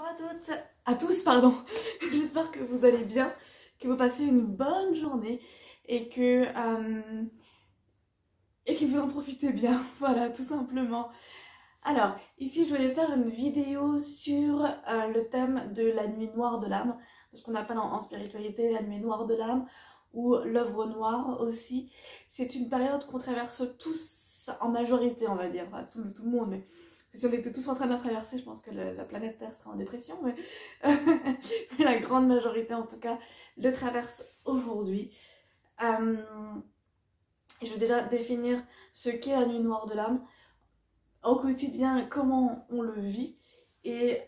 Bonjour à tous, pardon. J'espère que vous allez bien, que vous passez une bonne journée et que vous en profitez bien. Voilà, tout simplement. Alors, ici, je voulais faire une vidéo sur le thème de la nuit noire de l'âme, ce qu'on appelle en spiritualité la nuit noire de l'âme ou l'œuvre noire aussi. C'est une période qu'on traverse tous en majorité, on va dire, enfin, tout le monde, mais si on était tous en train de la traverser, je pense que la planète Terre serait en dépression, mais, mais la grande majorité en tout cas le traverse aujourd'hui. Je vais déjà définir ce qu'est la nuit noire de l'âme au quotidien, comment on le vit et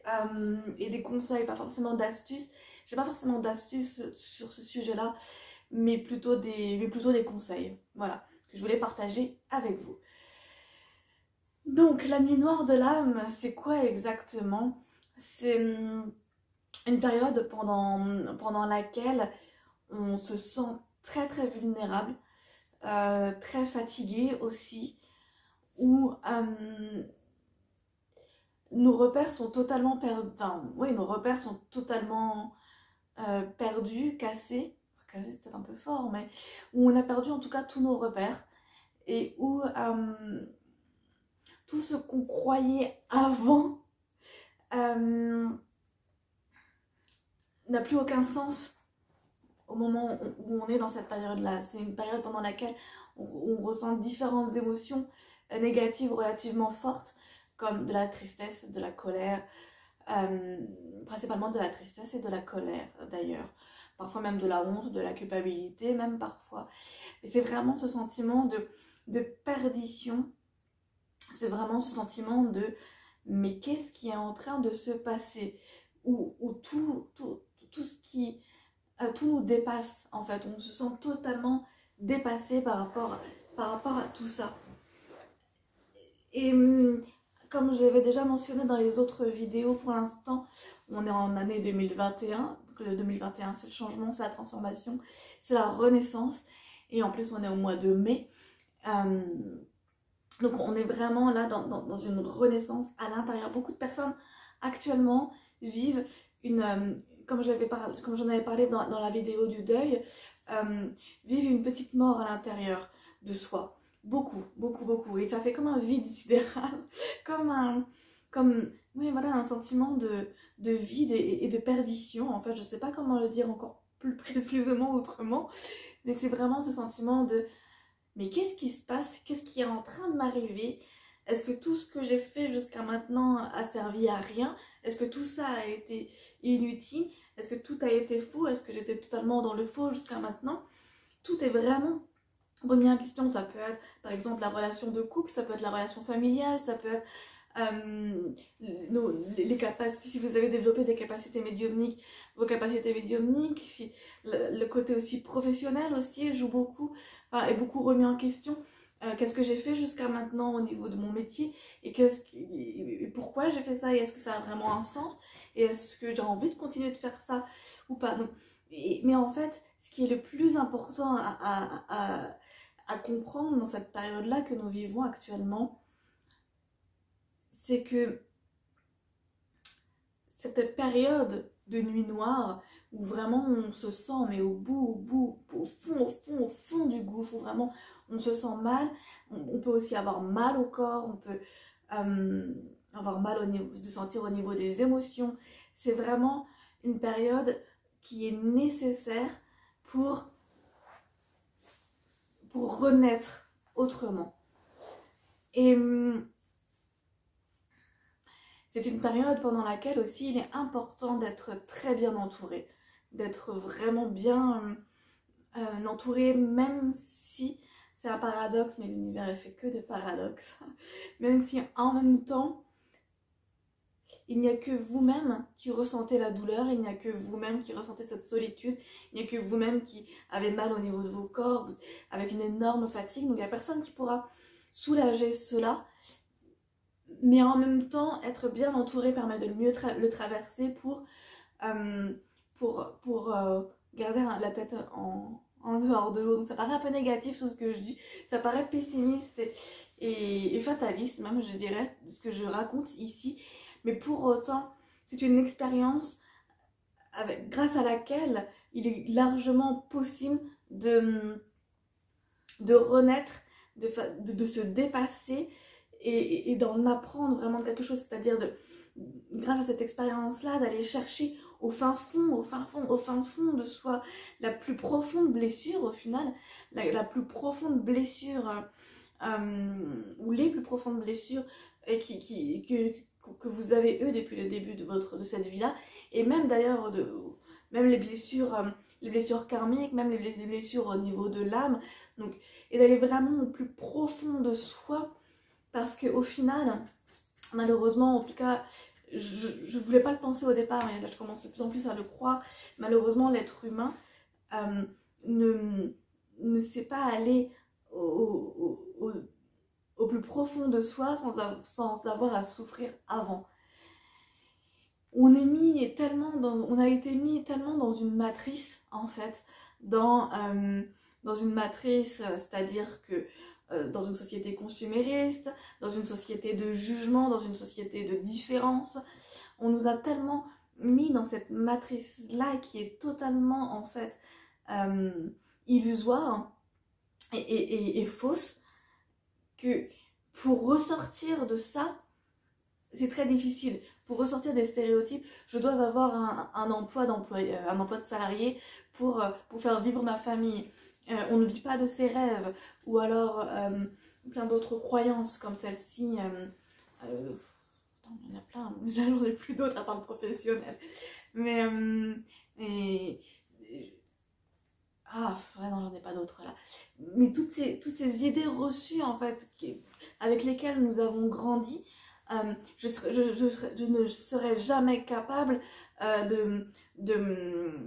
des conseils, pas forcément d'astuces. J'ai pas forcément d'astuces sur ce sujet-là, mais plutôt des conseils, voilà, que je voulais partager avec vous. Donc la nuit noire de l'âme, c'est quoi exactement? C'est une période pendant laquelle on se sent très très vulnérable, très fatigué aussi, où nos repères sont totalement perdus, enfin oui, nos repères sont totalement perdus, cassés, cassés c'est peut-être un peu fort, mais où on a perdu en tout cas tous nos repères et où tout ce qu'on croyait avant n'a plus aucun sens au moment où on est dans cette période-là. C'est une période pendant laquelle on ressent différentes émotions négatives relativement fortes, comme de la tristesse, de la colère, principalement de la tristesse et de la colère d'ailleurs. Parfois même de la honte, de la culpabilité, même parfois. Et c'est vraiment ce sentiment de perdition. C'est vraiment ce sentiment de mais qu'est-ce qui est en train de se passer, où tout ce qui tout nous dépasse en fait, on se sent totalement dépassé par rapport à tout ça. Et comme j'avais déjà mentionné dans les autres vidéos, pour l'instant on est en année 2021, donc le 2021 c'est le changement, c'est la transformation, c'est la renaissance, et en plus on est au mois de mai. Donc on est vraiment là dans une renaissance à l'intérieur. Beaucoup de personnes actuellement vivent comme j'en avais parlé dans la vidéo du deuil, vivent une petite mort à l'intérieur de soi. Beaucoup. Et ça fait comme un vide sidéral, oui, voilà, un sentiment de vide et de perdition. En fait, je sais pas comment le dire encore plus précisément autrement, mais c'est vraiment ce sentiment de mais qu'est-ce qui se passe? Qu'est-ce qui est en train de m'arriver? Est-ce que tout ce que j'ai fait jusqu'à maintenant a servi à rien? Est-ce que tout ça a été inutile? Est-ce que tout a été faux? Est-ce que j'étais totalement dans le faux jusqu'à maintenant? Tout est vraiment remis en question. Ça peut être par exemple la relation de couple, ça peut être la relation familiale, ça peut être les capacités, si vous avez développé des capacités médiumniques, vos capacités médiumniques, si le côté aussi professionnel aussi joue beaucoup, enfin, est beaucoup remis en question. Qu'est-ce que j'ai fait jusqu'à maintenant au niveau de mon métier et pourquoi j'ai fait ça et est-ce que ça a vraiment un sens et est-ce que j'ai envie de continuer de faire ça ou pas. Donc, mais en fait, ce qui est le plus important à comprendre dans cette période-là que nous vivons actuellement, c'est que cette période de nuit noire où vraiment on se sent mais au fond du gouffre, où vraiment on se sent mal, on peut aussi avoir mal au corps, on peut avoir mal de sentir au niveau des émotions. C'est vraiment une période qui est nécessaire pour renaître autrement. Et c'est une période pendant laquelle aussi il est important d'être très bien entouré, d'être vraiment bien entouré, même si c'est un paradoxe, mais l'univers est fait que de paradoxes, même si en même temps, il n'y a que vous-même qui ressentez la douleur, il n'y a que vous-même qui ressentez cette solitude, il n'y a que vous-même qui avez mal au niveau de vos corps, avec une énorme fatigue, donc il n'y a personne qui pourra soulager cela. Mais en même temps, être bien entouré permet de mieux le traverser pour garder la tête en dehors de l'eau. Donc ça paraît un peu négatif tout ce que je dis, ça paraît pessimiste et fataliste même, je dirais, ce que je raconte ici. Mais pour autant, c'est une expérience grâce à laquelle il est largement possible de renaître, de se dépasser et d'en apprendre vraiment quelque chose, c'est-à-dire grâce à cette expérience-là, d'aller chercher au fin fond de soi la plus profonde blessure au final, la plus profonde blessure ou les plus profondes blessures que vous avez eues depuis le début de cette vie-là, et même d'ailleurs même les blessures karmiques, même les blessures au niveau de l'âme, donc, et d'aller vraiment au plus profond de soi, parce qu'au final, malheureusement, en tout cas, je ne voulais pas le penser au départ, mais là je commence de plus en plus à le croire, malheureusement l'être humain ne sait pas aller au plus profond de soi sans avoir à souffrir avant. On a été mis tellement dans une matrice, en fait, dans une matrice, c'est-à-dire que dans une société consumériste, dans une société de jugement, dans une société de différence, on nous a tellement mis dans cette matrice-là qui est totalement, en fait, illusoire et fausse, que pour ressortir de ça, c'est très difficile. Pour ressortir des stéréotypes, je dois avoir un emploi de salarié pour faire vivre ma famille. On ne vit pas de ses rêves. Ou alors plein d'autres croyances comme celle-ci. Il y en a plein. J'en ai plus d'autres à part le professionnel. Mais ouais, non, j'en ai pas d'autres là. Mais toutes ces idées reçues en fait avec lesquelles nous avons grandi, je ne serais jamais capable de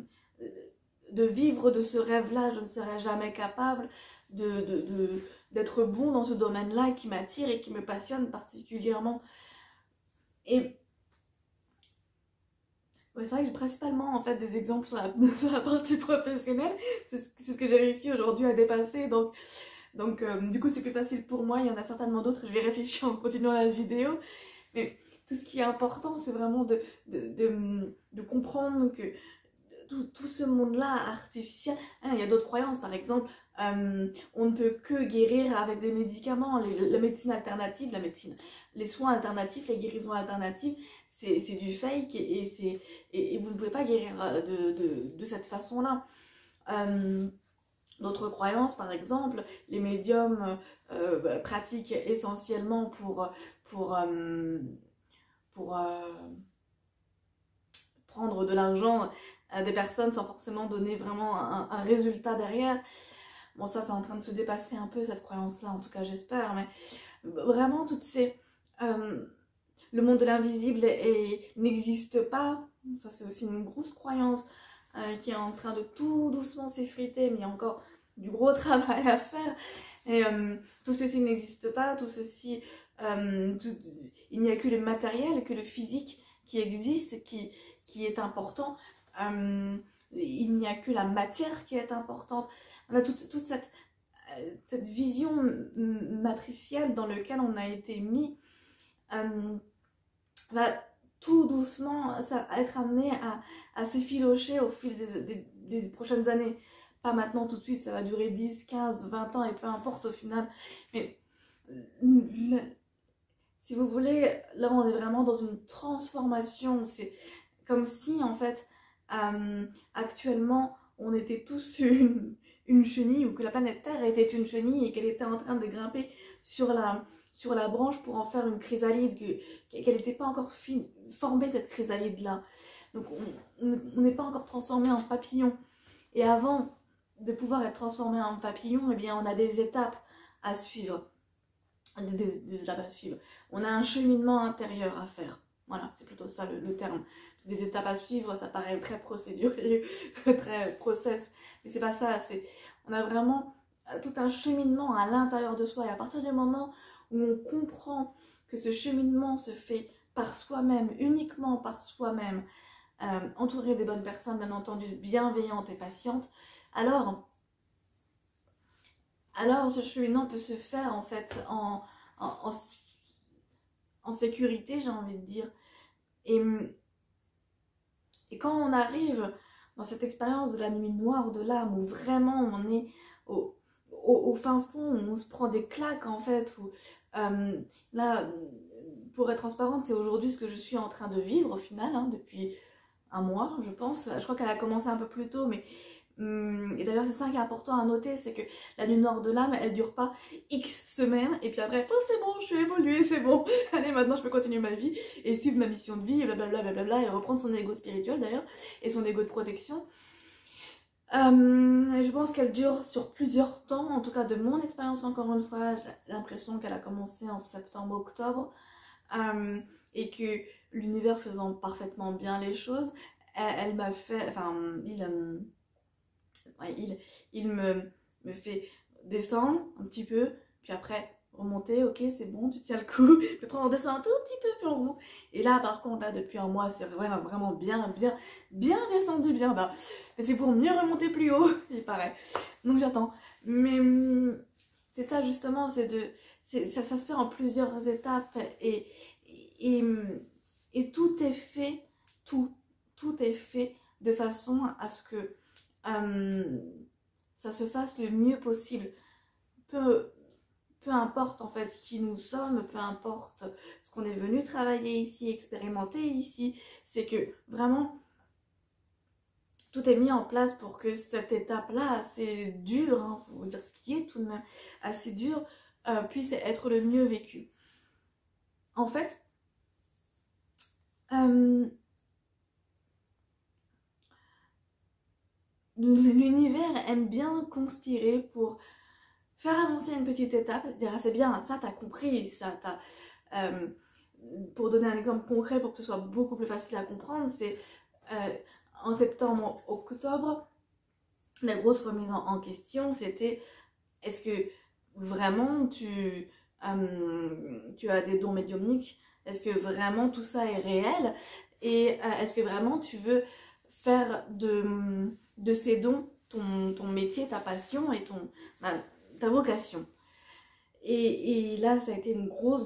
vivre de ce rêve-là, je ne serais jamais capable d'être bon dans ce domaine-là qui m'attire et qui me passionne particulièrement. Et ouais, c'est vrai que j'ai principalement en fait des exemples sur la partie professionnelle, c'est ce que j'ai réussi aujourd'hui à dépasser, donc du coup c'est plus facile pour moi. Il y en a certainement d'autres, je vais réfléchir en continuant la vidéo, mais tout ce qui est important c'est vraiment de comprendre que tout ce monde-là artificiel, il y a d'autres croyances, par exemple on ne peut que guérir avec des médicaments, la médecine alternative, les soins alternatifs, les guérisons alternatives, c'est du fake et vous ne pouvez pas guérir de cette façon-là. D'autres croyances, par exemple, les médiums pratiquent essentiellement pour prendre de l'argent à des personnes sans forcément donner vraiment un résultat derrière. Bon, ça, c'est en train de se dépasser un peu, cette croyance-là, en tout cas, j'espère, mais vraiment, toutes ces... le monde de l'invisible n'existe pas. Ça, c'est aussi une grosse croyance qui est en train de tout doucement s'effriter, mais il y a encore du gros travail à faire. Et tout ceci n'existe pas, tout ceci... il n'y a que le matériel, que le physique qui existe, qui est important. Il n'y a que la matière qui est importante. On a toute cette vision matricielle dans laquelle on a été mis, va tout doucement ça va être amené à s'effilocher au fil des prochaines années. Pas maintenant tout de suite, ça va durer 10, 15, 20 ans et peu importe au final. Mais si vous voulez, là on est vraiment dans une transformation. C'est comme si en fait actuellement on était tous une chenille, ou que la planète Terre était une chenille et qu'elle était en train de grimper sur la branche pour en faire une chrysalide, qu'elle n'était pas encore formée cette chrysalide là. Donc on n'est pas encore transformé en papillon. Et avant de pouvoir être transformé en papillon, eh bien on a des étapes à suivre. Des étapes à suivre. On a un cheminement intérieur à faire. Voilà, c'est plutôt ça le terme. Des étapes à suivre, ça paraît très procédurier, très process. Mais c'est pas ça, on a vraiment tout un cheminement à l'intérieur de soi. Et à partir du moment où on comprend que ce cheminement se fait par soi-même, uniquement par soi-même, entouré des bonnes personnes, bien entendu, bienveillantes et patientes, alors ce cheminement peut se faire en fait en sécurité, j'ai envie de dire. Et Et quand on arrive dans cette expérience de la nuit noire de l'âme, où vraiment on est au fin fond, où on se prend des claques en fait, où là, pour être transparente, c'est aujourd'hui ce que je suis en train de vivre au final, hein, depuis un mois, je pense. Je crois qu'elle a commencé un peu plus tôt, mais et d'ailleurs c'est ça qui est important à noter, c'est que la nuit noire de l'âme, elle dure pas X semaines, et puis après, oh c'est bon, je suis évoluée, c'est bon, allez maintenant je peux continuer ma vie, et suivre ma mission de vie, et blablabla, blablabla, et reprendre son ego spirituel d'ailleurs, et son ego de protection. Je pense qu'elle dure sur plusieurs temps, en tout cas de mon expérience encore une fois, j'ai l'impression qu'elle a commencé en septembre-octobre, et que l'univers faisant parfaitement bien les choses, elle m'a fait, enfin, il me fait descendre un petit peu, puis après remonter, ok c'est bon, tu tiens le coup, puis après on descend un tout petit peu, puis on remonte. Et là par contre, là depuis un mois, c'est vraiment bien descendu, bien bas. Mais c'est pour mieux remonter plus haut, il paraît. Donc j'attends. Mais c'est ça justement, ça se fait en plusieurs étapes, et tout est fait, tout est fait de façon à ce que ça se fasse le mieux possible. Peu importe en fait qui nous sommes, peu importe ce qu'on est venu travailler ici, expérimenter ici, c'est que vraiment tout est mis en place pour que cette étape-là, assez dure, hein, faut dire ce qui est tout de même assez dur, puisse être le mieux vécu. En fait, l'univers aime bien conspirer pour faire avancer une petite étape, dire ah, c'est bien, ça t'as compris, ça t'as... pour donner un exemple concret pour que ce soit beaucoup plus facile à comprendre, c'est en septembre, octobre, la grosse remise en question, c'était est-ce que vraiment tu as des dons médiumniques, est-ce que vraiment tout ça est réel, et est-ce que vraiment tu veux faire de ces dons ton métier, ta passion et ta vocation. Et là, ça a été une grosse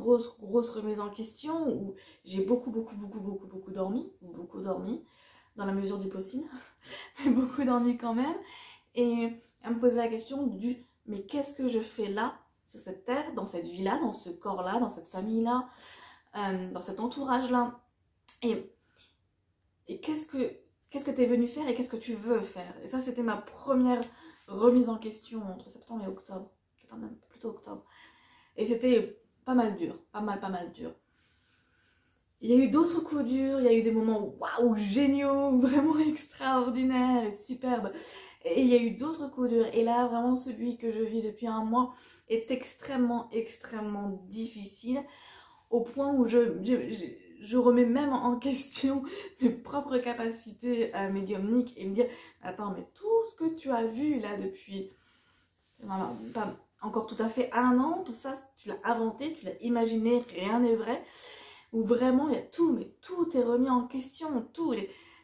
remise en question où j'ai beaucoup dormi, dans la mesure du possible, mais beaucoup dormi quand même, et à me poser la question du mais qu'est-ce que je fais là, sur cette terre, dans cette vie-là, dans ce corps-là, dans cette famille-là, dans cet entourage-là, et qu'est-ce que tu es venu faire et qu'est-ce que tu veux faire. Et ça, c'était ma première remise en question entre septembre et octobre, peut-être même plutôt octobre. Et c'était pas mal dur, pas mal dur. Il y a eu d'autres coups durs, il y a eu des moments waouh, géniaux, vraiment extraordinaires et superbes. Et il y a eu d'autres coups durs. Et là, vraiment, celui que je vis depuis un mois est extrêmement difficile, au point où je remets même en question mes propres capacités médiumniques et me dire attends, mais tout ce que tu as vu là depuis pas encore tout à fait un an, tout ça tu l'as inventé, tu l'as imaginé, rien n'est vrai, où vraiment il y a tout, mais tout est remis en question, tout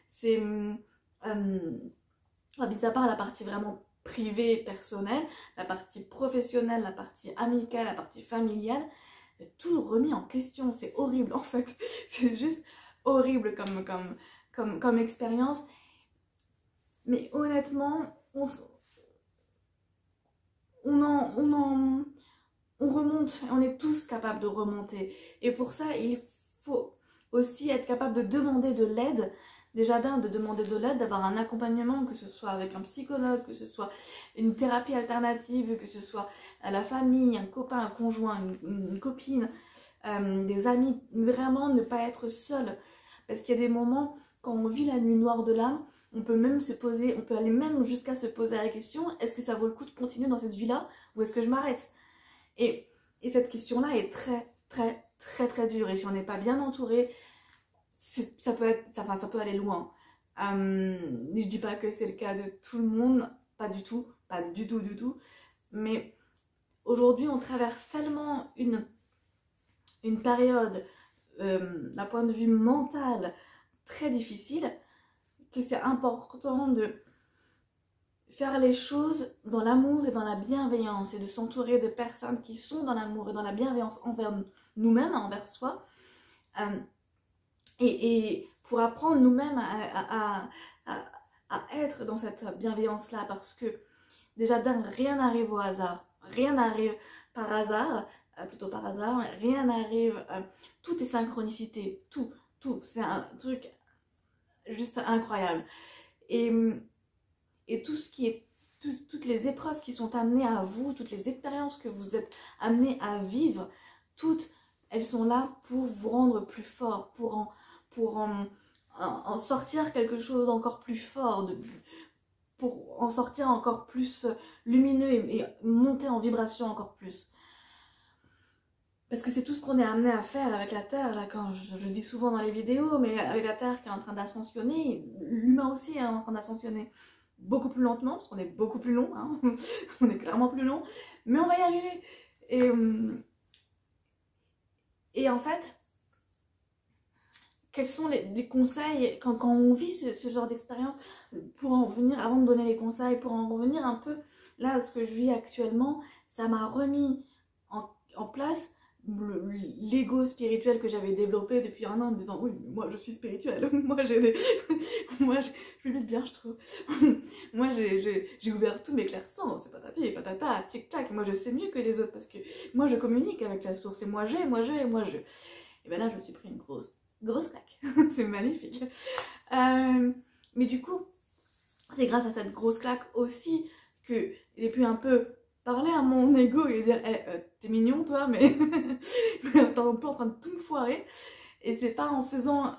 c'est mis à part la partie vraiment privée, personnelle, la partie professionnelle, la partie amicale, la partie familiale, tout remis en question, c'est horrible en fait, c'est juste horrible comme expérience, mais honnêtement, on remonte, on est tous capables de remonter, et pour ça il faut aussi être capable de demander de l'aide, déjà de demander de l'aide, d'avoir un accompagnement, que ce soit avec un psychologue, que ce soit une thérapie alternative, que ce soit à la famille, un copain, un conjoint, une copine, des amis, vraiment ne pas être seul, parce qu'il y a des moments quand on vit la nuit noire de l'âme, on peut même se poser, on peut aller même jusqu'à se poser la question, est-ce que ça vaut le coup de continuer dans cette vie-là ou est-ce que je m'arrête? Et cette question-là est très dure, et si on n'est pas bien entouré, ça peut aller loin. Je dis pas que c'est le cas de tout le monde, pas du tout, mais aujourd'hui on traverse tellement une période d'un point de vue mental très difficile que c'est important de faire les choses dans l'amour et dans la bienveillance, et de s'entourer de personnes qui sont dans l'amour et dans la bienveillance envers nous-mêmes, envers soi, Et pour apprendre nous-mêmes à être dans cette bienveillance-là, parce que déjà rien n'arrive au hasard, rien n'arrive par hasard, plutôt par hasard, rien n'arrive, tout est synchronicité, tout, c'est un truc juste incroyable. Et tout ce qui est, toutes les épreuves qui sont amenées à vous, toutes les expériences que vous êtes amenés à vivre, toutes, elles sont là pour vous rendre plus fort, pour en sortir quelque chose d'encore plus fort, pour en sortir encore plus lumineux et monter en vibration encore plus. Parce que c'est tout ce qu'on est amené à faire avec la Terre, là, quand je le dis souvent dans les vidéos, mais avec la Terre qui est en train d'ascensionner, l'humain aussi est en train d'ascensionner. Beaucoup plus lentement, parce qu'on est beaucoup plus long, hein. On est clairement plus long, mais on va y arriver. Et en fait, quels sont les conseils quand on vit ce genre d'expérience, pour en venir, avant de donner les conseils, pour en revenir un peu, là, ce que je vis actuellement, ça m'a remis en place l'ego spirituel que j'avais développé depuis un an, en me disant oui, moi je suis spirituelle, moi je vis bien, je trouve. Moi j'ai ouvert tous mes clairsens, c'est patati et patata, tic tac, moi je sais mieux que les autres parce que moi je communique avec la source et moi je. Et ben là je me suis pris une grosse claque, c'est magnifique. Mais du coup, c'est grâce à cette grosse claque aussi que j'ai pu un peu parler à mon ego et dire hey, t'es mignon toi, mais t'es un peu en train de tout me foirer. Et c'est pas en faisant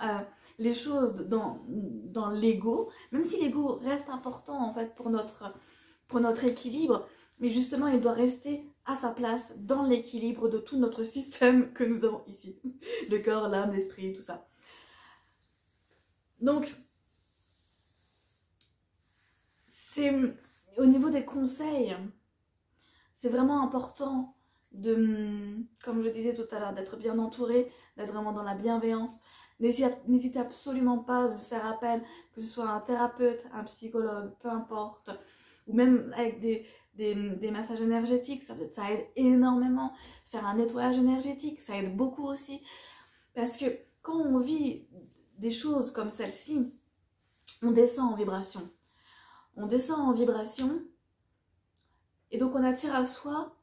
les choses dans l'ego, même si l'ego reste important en fait pour notre équilibre, mais justement il doit rester à sa place dans l'équilibre de tout notre système que nous avons ici, le corps, l'âme, l'esprit, tout ça. Donc c'est au niveau des conseils, c'est vraiment important comme je disais tout à l'heure, d'être bien entouré, d'être vraiment dans la bienveillance. N'hésitez absolument pas à faire appel, que ce soit un thérapeute, un psychologue, peu importe, ou même avec des massages énergétiques, ça aide énormément. Faire un nettoyage énergétique, ça aide beaucoup aussi. Parce que quand on vit des choses comme celle-ci, on descend en vibration. On descend en vibration, et donc on attire à soi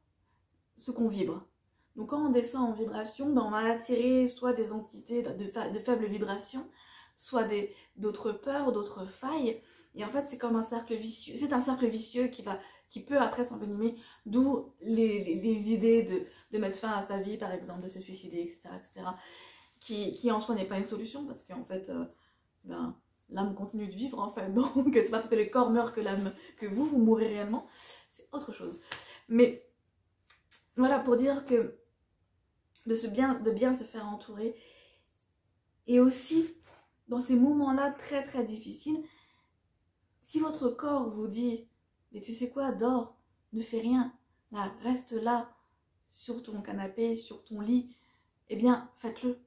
ce qu'on vibre. Donc quand on descend en vibration, ben on va attirer soit des entités de faible vibration, soit d'autres peurs, d'autres failles. Et en fait, c'est comme un cercle vicieux. C'est un cercle vicieux qui peut après s'envenimer, d'où les idées de mettre fin à sa vie, par exemple, de se suicider, etc. Qui en soi n'est pas une solution, parce qu'en fait, l'âme continue de vivre, en fait. Donc, c'est pas parce que le corps meurt que vous mourrez réellement. C'est autre chose. Mais voilà, pour dire que de bien se faire entourer. Et aussi, dans ces moments-là très très difficiles, si votre corps vous dit « Mais tu sais quoi, dors, ne fais rien, là, reste là, sur ton canapé, sur ton lit », eh bien, faites-le.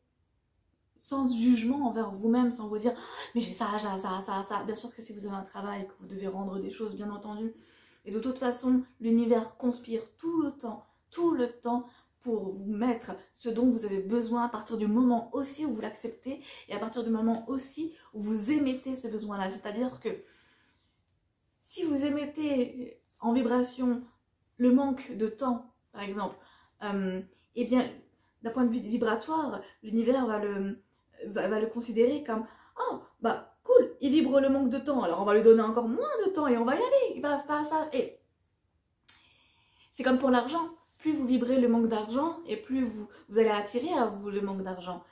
Sans jugement envers vous-même, sans vous dire « Mais j'ai ça. » Bien sûr que si vous avez un travail, que vous devez rendre des choses, bien entendu. Et de toute façon, l'univers conspire tout le temps pour vous mettre ce dont vous avez besoin à partir du moment aussi où vous l'acceptez et à partir du moment aussi où vous émettez ce besoin-là. C'est-à-dire que si vous émettez en vibration le manque de temps, par exemple, eh bien, d'un point de vue vibratoire, l'univers va le considérer comme « Oh, bah cool, il vibre le manque de temps, alors on va lui donner encore moins de temps et on va y aller, il va faire... » Et c'est comme pour l'argent. Plus vous vibrez le manque d'argent, et plus vous allez attirer à vous le manque d'argent.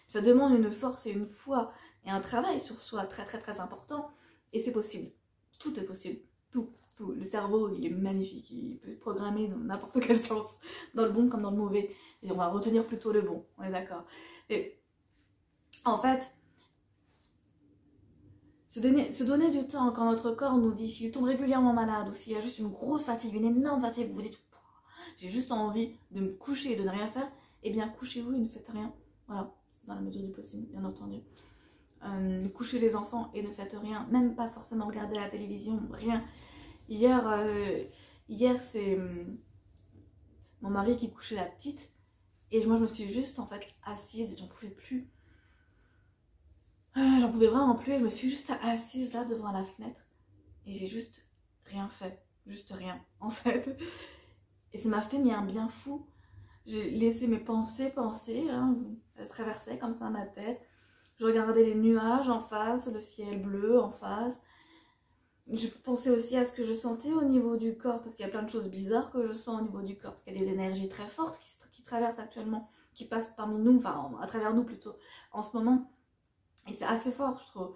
Ça demande une force et une foi et un travail sur soi très très très important. Et c'est possible. Tout est possible. Tout. Le cerveau, il est magnifique. Il peut programmer dans n'importe quel sens. Dans le bon comme dans le mauvais. Et on va retenir plutôt le bon. On est d'accord. Et en fait, se donner du temps quand notre corps nous dit, s'il tombe régulièrement malade ou s'il y a juste une grosse fatigue, une énorme fatigue, vous vous dites j'ai juste envie de me coucher et de ne rien faire, eh bien couchez-vous et ne faites rien. Voilà, c'est dans la mesure du possible, bien entendu. Couchez les enfants et ne faites rien, même pas forcément regarder la télévision, rien. Hier c'est mon mari qui couchait la petite, et moi je me suis juste en fait assise et j'en pouvais plus. J'en pouvais vraiment plus, je me suis juste assise là devant la fenêtre et j'ai juste rien fait, juste rien en fait. Et ça m'a fait un bien fou. J'ai laissé mes pensées penser, hein. Elles se traversaient comme ça ma tête. Je regardais les nuages en face, le ciel bleu en face. Je pensais aussi à ce que je sentais au niveau du corps, parce qu'il y a plein de choses bizarres que je sens au niveau du corps, parce qu'il y a des énergies très fortes qui traversent actuellement, qui passent parmi nous, enfin à travers nous plutôt, en ce moment. Et c'est assez fort, je trouve.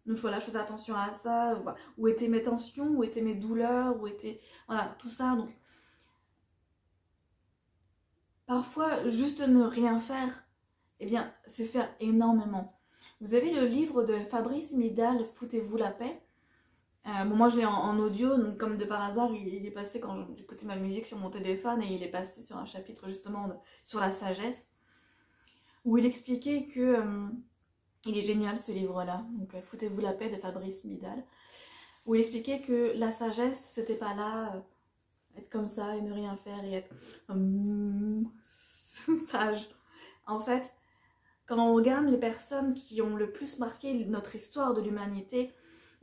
Donc voilà, je faisais attention à ça. Où étaient mes tensions, où étaient mes douleurs, où était... Voilà, tout ça. Donc parfois, juste ne rien faire, eh bien, c'est faire énormément. Vous avez le livre de Fabrice Midal, Foutez-vous la paix. Bon, moi je l'ai en audio, donc comme de par hasard, il est passé quand j'écoutais ma musique sur mon téléphone et il est passé sur un chapitre justement sur la sagesse, où il expliquait que, il est génial ce livre-là, donc Foutez-vous la paix de Fabrice Midal, où il expliquait que la sagesse, c'était pas là, être comme ça et ne rien faire et être sage. En fait, quand on regarde les personnes qui ont le plus marqué notre histoire de l'humanité,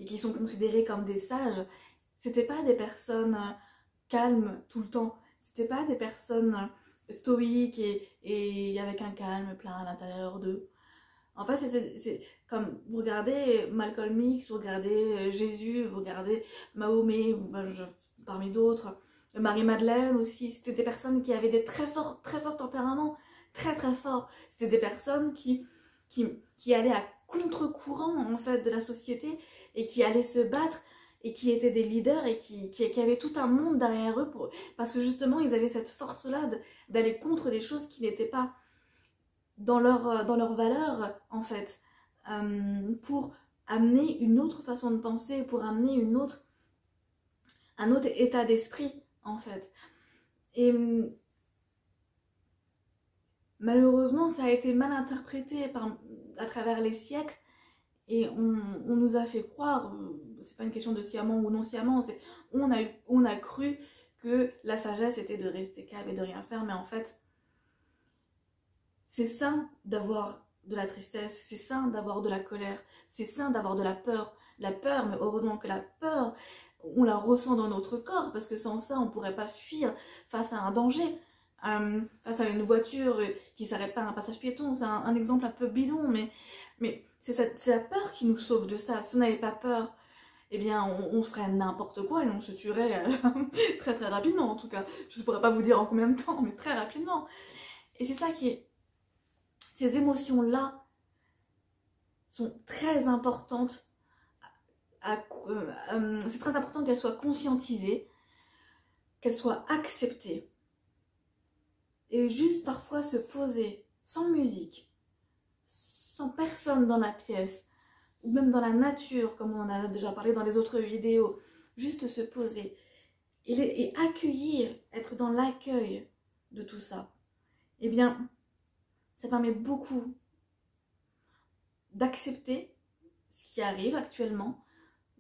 et qui sont considérés comme des sages, c'était pas des personnes calmes tout le temps, c'était pas des personnes stoïques et avec un calme plein à l'intérieur d'eux. En fait, c'est comme vous regardez Malcolm X, vous regardez Jésus, vous regardez Mahomet, parmi d'autres, Marie-Madeleine aussi, c'était des personnes qui avaient des très forts tempéraments, très très forts. C'était des personnes qui allaient à contre-courant en fait de la société et qui allaient se battre et qui étaient des leaders et qui avaient tout un monde derrière eux parce que justement ils avaient cette force-là d'aller contre des choses qui n'étaient pas dans leur valeur en fait, pour amener une autre façon de penser, pour amener un autre état d'esprit en fait. Et malheureusement ça a été mal interprété à travers les siècles. Et on nous a fait croire, c'est pas une question de sciemment ou non sciemment, c'est on a cru que la sagesse était de rester calme et de rien faire, mais en fait, c'est sain d'avoir de la tristesse, c'est sain d'avoir de la colère, c'est sain d'avoir de la peur. La peur, mais heureusement que la peur, on la ressent dans notre corps, parce que sans ça, on pourrait pas fuir face à un danger. Face à une voiture qui s'arrête pas à un passage piéton, c'est un exemple un peu bidon, mais c'est la peur qui nous sauve de ça. Si on n'avait pas peur, eh bien on ferait n'importe quoi et on se tuerait très très rapidement en tout cas. Je ne pourrais pas vous dire en combien de temps, mais très rapidement. Et c'est ça qui est... Ces émotions-là sont très importantes. C'est très important qu'elles soient conscientisées, qu'elles soient acceptées. Et juste parfois se poser, sans musique, sans personne dans la pièce, ou même dans la nature, comme on en a déjà parlé dans les autres vidéos, juste se poser et accueillir, être dans l'accueil de tout ça, eh bien, ça permet beaucoup d'accepter ce qui arrive actuellement,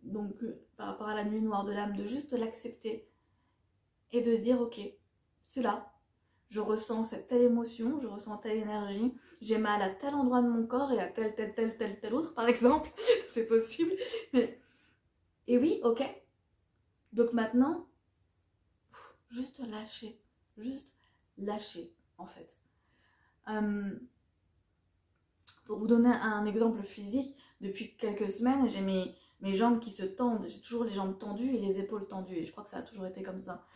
donc par rapport à la nuit noire de l'âme, de juste l'accepter et de dire ok, c'est là. Je ressens cette telle émotion, je ressens telle énergie, j'ai mal à tel endroit de mon corps et à tel autre, par exemple, c'est possible. Mais... Et oui, ok. Donc maintenant, juste lâcher, en fait. Pour vous donner un exemple physique, depuis quelques semaines, j'ai mes jambes qui se tendent, j'ai toujours les jambes tendues et les épaules tendues, et je crois que ça a toujours été comme ça.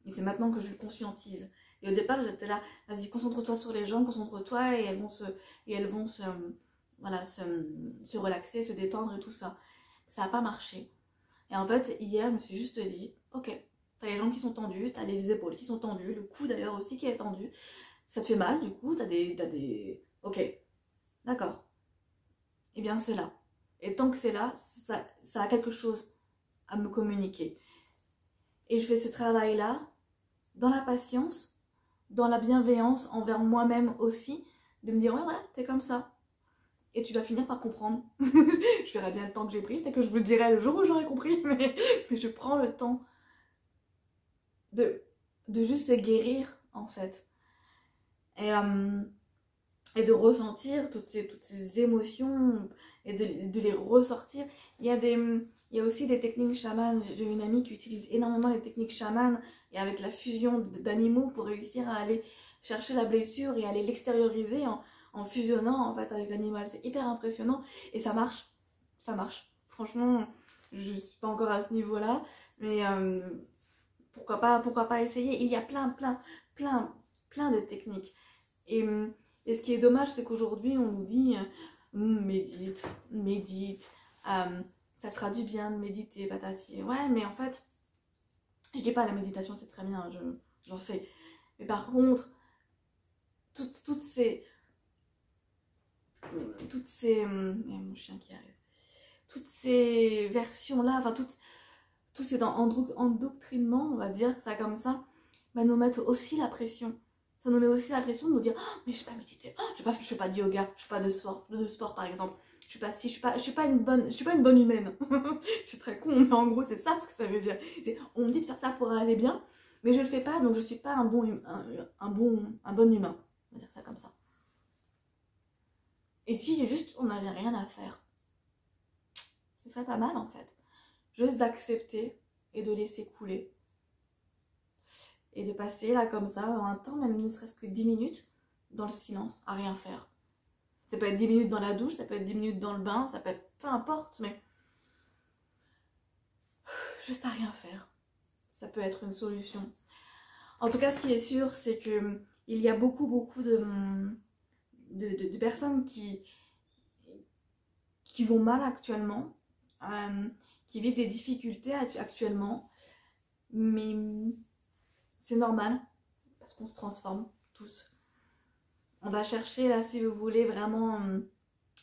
Et c'est maintenant que je le conscientise. Et au départ, j'étais là, vas-y, concentre-toi sur les jambes, concentre-toi, et elles vont se relaxer, se détendre et tout ça. Ça n'a pas marché. Et en fait, hier, je me suis juste dit, ok, t'as les jambes qui sont tendues, t'as les épaules qui sont tendues, le cou d'ailleurs aussi qui est tendu. Ça te fait mal, du coup, t'as des... Ok, d'accord. Eh bien, c'est là. Et tant que c'est là, ça a quelque chose à me communiquer. Et je fais ce travail-là dans la patience, dans la bienveillance envers moi-même aussi, de me dire ouais voilà, t'es comme ça. Et tu vas finir par comprendre. Je verrai bien le temps que j'ai pris, peut-être que je vous le dirai le jour où j'aurai compris, mais je prends le temps de juste guérir en fait. Et et de ressentir toutes ces émotions et de les ressortir. Il y a aussi des techniques chamanes. J'ai une amie qui utilise énormément les techniques chamanes et avec la fusion d'animaux pour réussir à aller chercher la blessure et aller l'extérioriser en fusionnant en fait avec l'animal. C'est hyper impressionnant et ça marche. Ça marche. Franchement, je suis pas encore à ce niveau-là, mais pourquoi pas essayer. Il y a plein de techniques. Et ce qui est dommage, c'est qu'aujourd'hui, on nous dit médite, ça fera du bien de méditer, patati. Ouais, mais en fait, je dis pas la méditation, c'est très bien, j'en fais. Mais par contre, toutes ces mon chien qui arrive. Toutes ces versions-là, enfin, tous ces endoctrinements, on va dire ça comme ça, bah, nous mettent aussi la pression. Ça nous met aussi la pression de nous dire oh, mais je sais pas méditer, oh, je fais pas de yoga, je fais pas de sport par exemple. Je suis pas une bonne humaine. C'est très con, mais en gros c'est ça ce que ça veut dire. On me dit de faire ça pour aller bien, mais je le fais pas, donc je suis pas un bon humain. On va dire ça comme ça. Et si juste on n'avait rien à faire, ce serait pas mal en fait. Juste d'accepter et de laisser couler. Et de passer là comme ça, un temps, même ne serait-ce que 10 minutes, dans le silence, à rien faire. Ça peut être 10 minutes dans la douche, ça peut être 10 minutes dans le bain, ça peut être peu importe, mais juste à rien faire. Ça peut être une solution. En tout cas, ce qui est sûr, c'est que il y a beaucoup de personnes qui vont mal actuellement, qui vivent des difficultés actuellement, mais c'est normal, parce qu'on se transforme tous. On va chercher là, si vous voulez, vraiment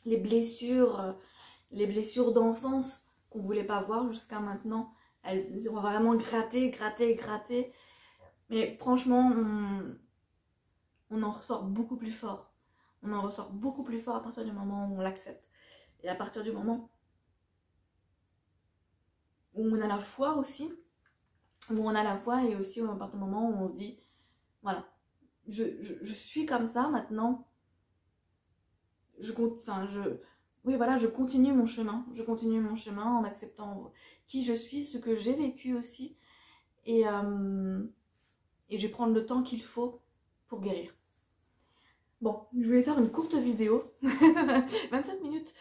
les blessures d'enfance qu'on ne voulait pas voir jusqu'à maintenant. On va vraiment gratter. Mais franchement, on en ressort beaucoup plus fort. On en ressort beaucoup plus fort à partir du moment où on l'accepte. Et à partir du moment où on a la foi aussi, et aussi à partir du moment où on se dit, voilà, je suis comme ça maintenant, je continue mon chemin. Je continue mon chemin en acceptant qui je suis, ce que j'ai vécu aussi, et je vais prendre le temps qu'il faut pour guérir. Bon, je vais faire une courte vidéo, 27 minutes.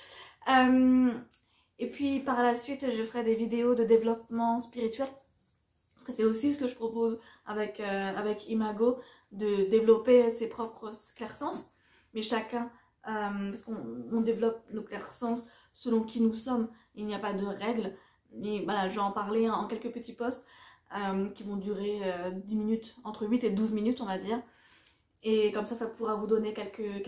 Et puis par la suite, je ferai des vidéos de développement spirituel. Parce que c'est aussi ce que je propose avec Imago, de développer ses propres clairsens. Mais chacun, parce qu'on développe nos clairsens selon qui nous sommes, il n'y a pas de règles. Mais voilà, je vais en parler en quelques petits posts qui vont durer 10 minutes, entre 8 et 12 minutes on va dire. Et comme ça pourra vous donner quelques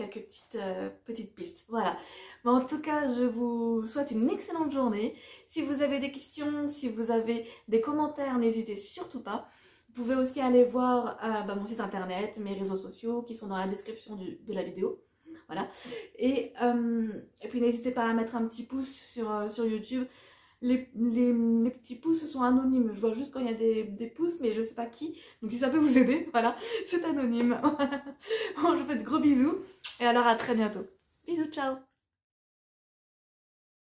petites pistes. Voilà. Mais en tout cas, je vous souhaite une excellente journée. Si vous avez des questions, si vous avez des commentaires, n'hésitez surtout pas. Vous pouvez aussi aller voir mon site internet, mes réseaux sociaux qui sont dans la description de la vidéo. Voilà. Et puis n'hésitez pas à mettre un petit pouce sur YouTube. Les petits pouces sont anonymes, je vois juste quand il y a des pouces, mais je sais pas qui, donc si ça peut vous aider, voilà, c'est anonyme. Bon, je vous fais de gros bisous, et alors à très bientôt. Bisous, ciao.